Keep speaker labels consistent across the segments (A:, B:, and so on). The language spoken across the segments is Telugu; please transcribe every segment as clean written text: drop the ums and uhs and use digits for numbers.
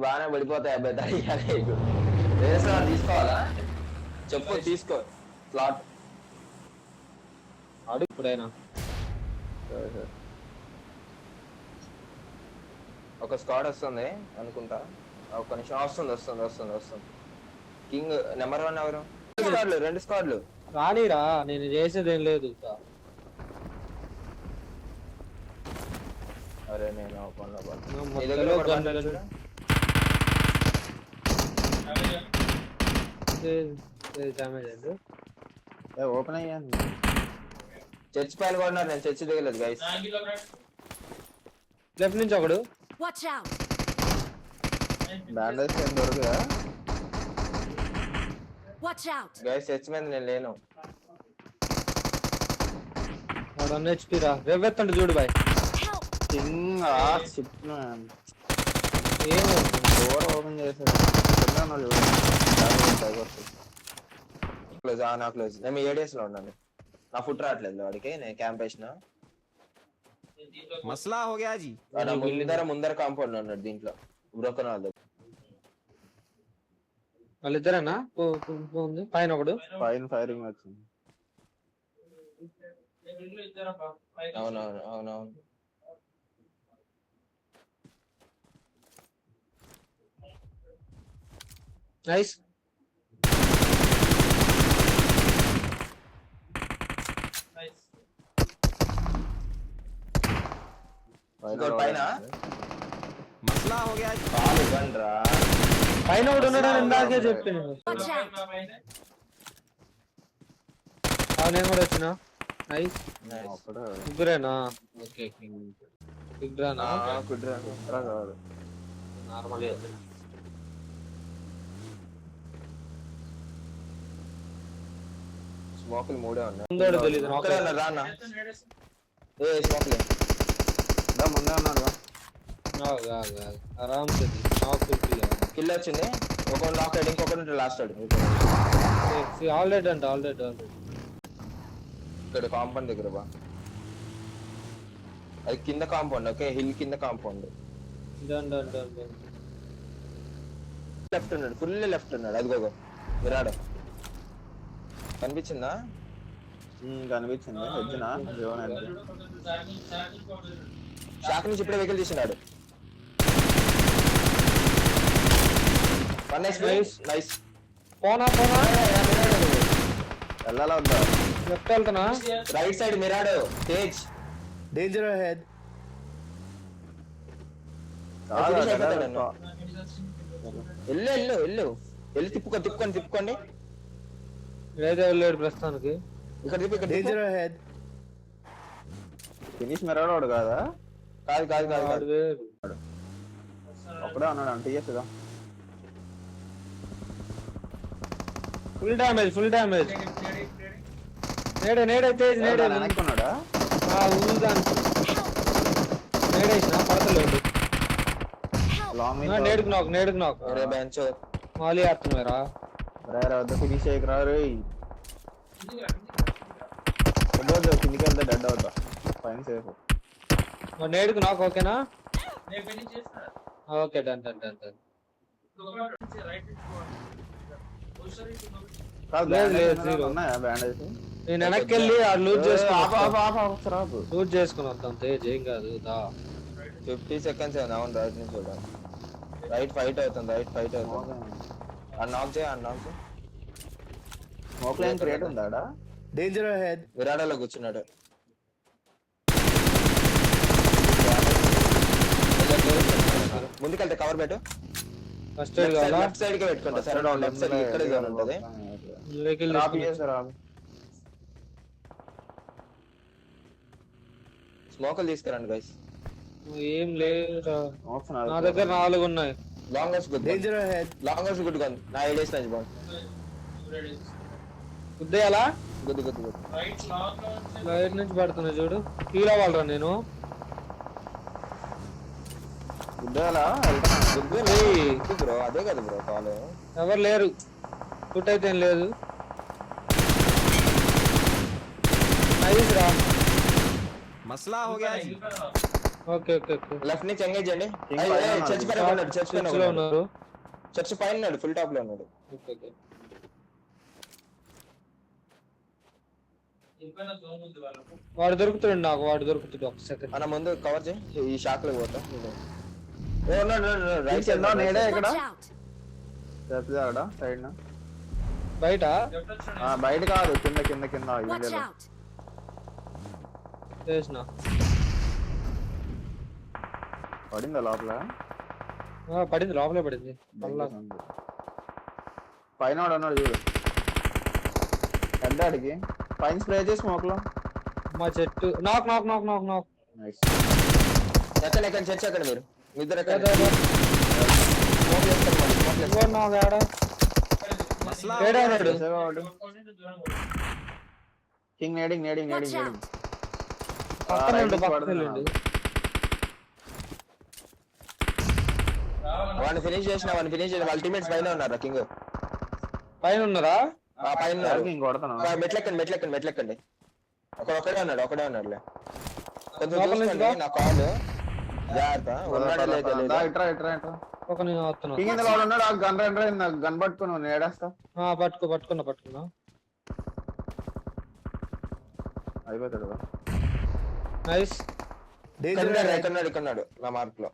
A: బాగానే పడిపోతాయి అబ్బాయి తడియాలి తీసుకోవాలా చెప్పు తీసుకో స్లాట్
B: అడుగు ఇప్పుడైనా
A: ఒక స్క్వాడ్ వస్తుంది అనుకుంటా ఒక నిమిషం వస్తుంది కింగ్ నెంబర్ 1 ఎవరు రెండు స్క్వాడ్లు
B: రానిరా నేను చేసేది ఏం లేదు
A: అరే నేను
C: ఓపెన్ అయ్యాను
A: చర్చ్ పైన కొన్నారు నేను చర్చ్ దిగలేదు గైస్
B: లెఫ్ట్ నుంచి ఒకడు
C: బ్యాండేజ్ ఏం దొరకదా
A: గైస్ చర్చ్ మీద నేను లేను
B: వాడు 1 HP రా వెవ్వెత్తండి చూడు బాయ్
C: డోర్ ఓపెన్ చేశాడు
A: క్లోజ్ నేను ఏడియస్ లో ఉన్నాను నా ఫుట్ రావట్లేదు వాడికి నేను క్యాంప్ వేసిన
D: మసలా హో గయా జీ
A: ముందర కాంపౌండ్ ఉన్నాడు దీంట్లో బ్రోకన్
B: వాళ్ళిద్దరేనా ఉంది పైన ఒకడు
C: పైన ఫైరింగ్ వచ్చింది
A: అవునవును
B: నైస్
A: పైన
D: మసలా హో గయా జీ
A: కాలు బండ్రా
B: పైన ఒకడు ఉన్నాడని ఇందాకే చెప్పాను నేను కూడా వచ్చిన నైస్ ముగ్గురేనా ఓకే కుడ్రానా
C: కుడ్రా కాదు
B: నార్మల్
A: స్మోకులు 3 ఉన్నాయి
B: ముందోడు తెలీదు
A: రానా ఏ స్మోకులే
C: ముందే ఉన్నాడు
B: ఆరామ్
A: కిల్ వచ్చింది ఒక లాక్ హెడ్ ఇంకొకటి లాస్ట్
B: ఆల్రెడీ
A: ఇక్కడ కాంపౌండ్ దగ్గర బా అది కింద కాంపౌండ్ ఓకే హిల్ కింద కాంపౌండ్ లెఫ్ట్ ఉన్నాడు ఫుల్ లెఫ్ట్ ఉన్నాడు అదిగో విరాడు కనిపించిందా
C: కనిపించింది వచ్చినా
A: షాక్ నుంచి ఇప్పుడే వెహికల్ తీసినాడు నైస్
B: పోనా
C: వెళ్ళాలా వద్దా
B: లెఫ్ట్ వెళ్తున్నా
A: రైట్ సైడ్ మిరాడో తేజ్
D: డేంజర్ అహెడ్
A: వెళ్ళి తిప్పుకోండి
B: ఏదో వెళ్ళాడు ప్రస్తుతానికి
A: ఇక్కడ
D: డేంజర్ అహెడ్
C: ఫినిష్ మెరాడోడు కాదా
A: కాదు
C: అప్పుడే అన్నాడు అంటే చేస్తుందా
B: ఫుల్ డ్యామేజ్ నేడైతే
C: వెనక్కున్నాడా
B: నేడేసిన పడతలేదు నేడుకు నాక్
A: బెంచ్
B: మాలి ఆడుతున్నారా
C: వద్ద ఫినిష్ అయ్యకరా కిందికి వెళ్తే డెడ్ అవుతా పైన సేఫ్
B: నేడుకు నాక్ ఓకేనా ఓకే డన్
C: ఉన్నాయా బ్యాండేజ్
B: నేను వెనక్కి వెళ్ళి లూట్ చేసుకుని వద్దాం తేజ్ ఏం కాదు
A: 50 seconds అవును రైట్ నుంచి చూడాలి రైట్ ఫైట్ అవుతుంది అన్నాక్
C: స్మోక్లైన్ క్రియేట్ ఉందాడా
D: డేంజర్ అహెడ్
A: విరాడలో కూర్చున్నాడు ముందుకెళ్తే కవర్ పెట్టు
B: ఫస్ట్
A: లెఫ్ట్ సైడ్ కి పెట్టుకుంటా సరే లెఫ్ట్ సైడ్ ఇక్కడ జోన్ ఉంటది స్మోకల్ తీసుకురండి గైస్
B: ఏం లేదు నా దగ్గర 4 ఉన్నాయి
A: longest good
D: danger ahead
A: longest good gun నా ఐడియాస్ నుంచి బాగుంది
B: గుద్దేయాలా
A: గుడ్
B: రైట్ నుంచి పడుతున్నా చూడు ఫీల్ అవ్వాలరా నేను
A: బ్రో అదే కదా బ్రో కాల్
B: ఎవరు లేరు ఫుట్ అయితే ఏం లేదు
D: मसला हो गया जी।
B: Okay okay okay.
A: లెఫ్ట్ నుంచి ఎంగేజ్ చేయండి.
C: King పైన ఉన్నాడు.
A: చర్చ్ పైన ఉన్నాడు, చర్చ్ పైన
B: చర్చిలో
A: ఉన్నాడు,
B: ఉన్నారు.
A: చర్చ్ పైన ఉన్నాడు, ఫుల్ టాప్ లో ఉన్నాడు.
B: Okay okay. వాడు దొరుకుతాడు నాకు, వాడు దొరుకుతాడు. ఒక సెకండ్.
A: మన ముందు కవర్ చేయి, ఈ షాక్ లో పోతా. రైట్
C: కింద
A: సైడ్
C: నేడే ఇక్కడ
E: Watch out!
C: చెప్తాడ సైడ్ నా
B: బయట
C: బయట కాదు, కింద కింద కింద
E: Watch
C: ఇల్లు
E: out!
B: చేసిన
C: పడిందా లోపల
B: పడింది, లోపలే పడింది. మళ్ళా
C: పైన వాడు ఉన్నాడు చూడు, పెద్దాడికి పైన స్ప్రే చేసి స్మోక్ లో.
B: మా చెట్టు నాక్ నాక్ నాక్ నాక్ నాక్.
C: నైస్.
A: ఎక్కడ ఎక్కడ చర్చ్ ఎక్కడ మీరు ఇద్దరు ఎక్కడ
B: నాకు ఆడ
D: मसला
B: ఏడా ఉన్నాడు.
C: కింగ్ నేడింగ్ నేడింగ్
E: Watch
C: నేడింగ్ నేడింగ్.
E: out!
B: పక్కన ఉండు,
C: రైట్
B: పక్కన
C: పడుతున్నా.
B: వెళ్ళండి.
A: వాడిని ఫినిష్ చేసిన, వాడిని ఫినిష్ చేసిన. వాళ్ళ టీమేట్స్ పైన ఉన్నారు కింగ్,
B: పైన ఉన్నారా?
A: పైన ఉన్నారు.
C: కింగ్ కొడతాను.
A: మెట్లెక్కండి మెట్లెక్కండి మెట్లెక్కండి. ఒకడే ఉన్నాడు, ఒకడే ఉన్నాడులే. కొంచెం
B: లోపల నుంచి
A: చూసుకోండి నా కాల్ జాగ్రత్త. ఉన్నాడా లేదా
C: దా, ఇట్రా ఇట్రా ఇట్రా.
B: ఒక నేను వస్తున్నా.
C: కింగ్ ఇందులో వాడు ఉన్నాడు, ఆ గన్ రైడర్ నాకు గన్ పట్టుకుని నేడేస్తా.
B: పట్టుకున్నా.
C: అయిపోతాడు కదా.
B: నైస్.
D: Danger ahead.
A: ఇక్కడ ఉన్నాడు నా మార్క్ లో.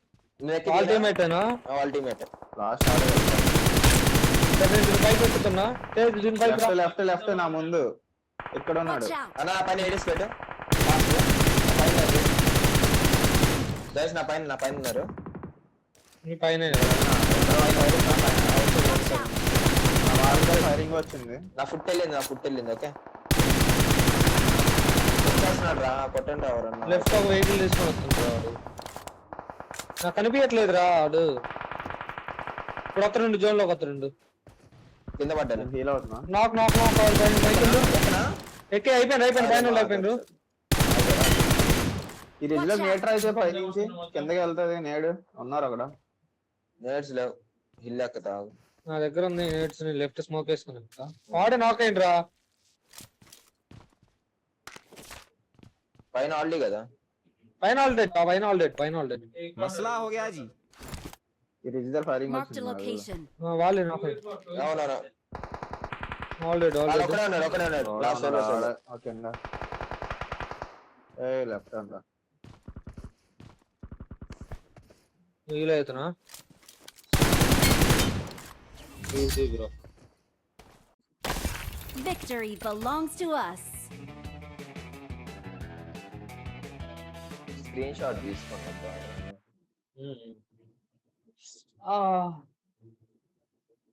B: వాళ్ళ టీమేటేనా?
A: వాళ్ళ టీమేట్.
C: లాస్ట్
B: దీని పైకి ఎక్కుతున్నా. దీని పైకి రా.
C: లెఫ్ట్ లెఫ్ట్ లెఫ్ట్ నా ముందు ఇక్కడ ఉన్నాడు.
E: Watch out!
A: అన్న నా పైన ఏడిసి పెట్టు. నా పైన ఉన్నారు.
B: నీ పైన
C: నా వాళ్ళ ఫైరింగ్ వచ్చింది.
A: నా ఫుట్ వెళ్ళింది. ఓకే రా, కొట్టండి ఎవరన్నా.
B: లెఫ్ట్ ఒక వెహికల్ తీసుకొని వస్తుంది వాడు. నాకు కనిపించట్లేదురా వాడు. ఇప్పుడు వస్తాడు, జోన్ లోకి వస్తాడు.
A: కింద పడ్డాను.
C: హీల్ అవుతున్నా.
B: నాక్ నాక్ నాక్. ఎక్కి అయిపోయింది పైన.
C: ఈ రిజ్ లో నేటర్ అయితే పై నుంచి కిందకి వెళ్తాది. నేడు ఉన్నారు అక్కడ.
A: నేట్స్ లేవు, హిల్ ఎక్కుతావు.
B: నా దగ్గర ఉంది నేట్స్. లెఫ్ట్ స్మోక్ వేసుకుని వాడే నాక్ అయిండ్రా.
A: పైన ఆల్రెడీ కదా.
B: పైన ఆల్ డెడ్.
D: मसला हो गया जी।
C: ఈ రిజ్ లో ఫైరింగ్
E: Marked a
C: వచ్చింది.
E: location.
B: వాళ్ళే నాక్
A: అవునవును,
B: ఆల్ డెడ్.
A: ఒకడే ఉన్నాడు లాస్ట్ లో.
C: ఓకే ఏ లెఫ్ట్ అంట.
B: వీలు అవుతున్నా. Easy bro.
E: Victory belongs to us.
A: Screen shot తీసుకున్నా.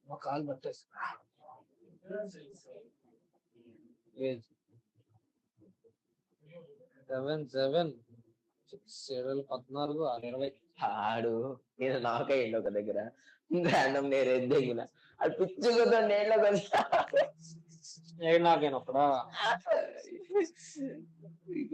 B: మా కాలు పట్టేసి 7 14 20.
A: ఆడు నేను నాకయ్యండి ఒక దగ్గర ర్యాండమ్ నేను ఎద్దెగిన అది పిచ్చుకుంటా నేళ్ళకి వచ్చా.
B: నాకేనప్పుడా
A: ఇక